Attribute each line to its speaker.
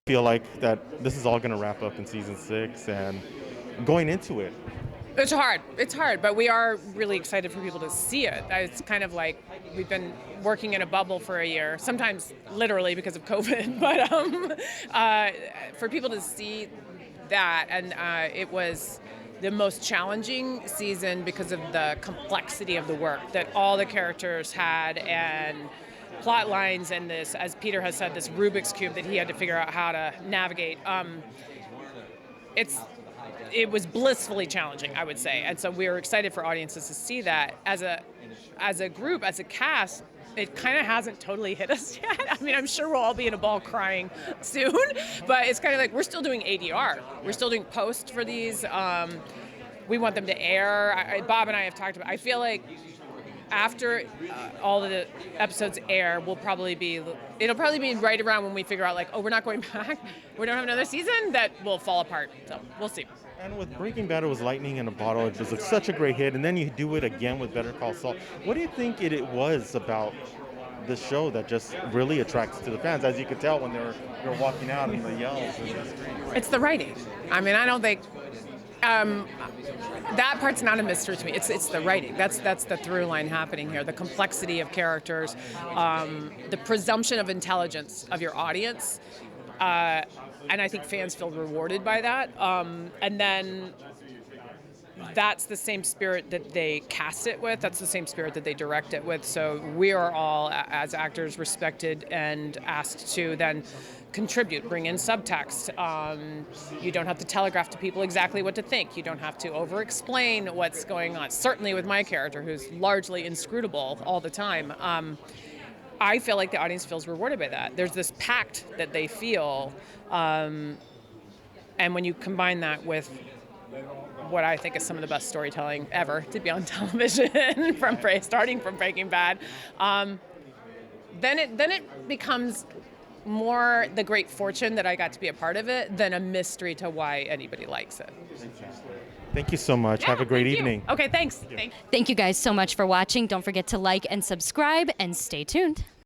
Speaker 1: Feel like that this is all going to wrap up in season 6 and going into it.
Speaker 2: It's hard, but we are really excited for people to see it. It's kind of like we've been working in a bubble for a year, sometimes literally because of COVID, but for people to see that, and it was the most challenging season because of the complexity of the work that all the characters had, and plot lines, and this, as Peter has said, this Rubik's Cube that he had to figure out how to navigate. It was blissfully challenging, I would say, and so we were excited for audiences to see that. As a group, as a cast, it kind of hasn't totally hit us yet. I mean, I'm sure we'll all be in a ball crying soon, but it's kind of like we're still doing ADR. We're still doing post for these. We want them to air. Bob and I have talked about, I feel like after all of the episodes air, it'll probably be right around when we figure out, like, oh, we're not going back, we don't have another season, that will fall apart. So we'll see.
Speaker 1: And with Breaking Bad, it was lightning in a bottle. It was like such a great hit, and then you do it again with Better Call Saul. What do you think it was about the show that just really attracts to the fans, as you could tell when they were walking out and the yells and the screams?
Speaker 2: It's the writing. I mean, I don't think that part's not a mystery to me. It's the writing. That's the through line happening here. The complexity of characters, the presumption of intelligence of your audience, and I think fans feel rewarded by that. And then that's the same spirit that they cast it with. That's the same spirit that they direct it with. So we are all, as actors, respected and asked to then contribute, bring in subtext. You don't have to telegraph to people exactly what to think. You don't have to over-explain what's going on. Certainly with my character, who's largely inscrutable all the time. I feel like the audience feels rewarded by that. There's this pact that they feel, and when you combine that with what I think is some of the best storytelling ever to be on television, starting from Breaking Bad, then it becomes more the great fortune that I got to be a part of it than a mystery to why anybody likes it.
Speaker 1: Thank you so much.
Speaker 2: Yeah,
Speaker 1: have a great
Speaker 2: thank you.
Speaker 1: evening.
Speaker 2: Okay, thanks.
Speaker 3: Thank you guys so much for watching. Don't forget to like and subscribe, and stay tuned.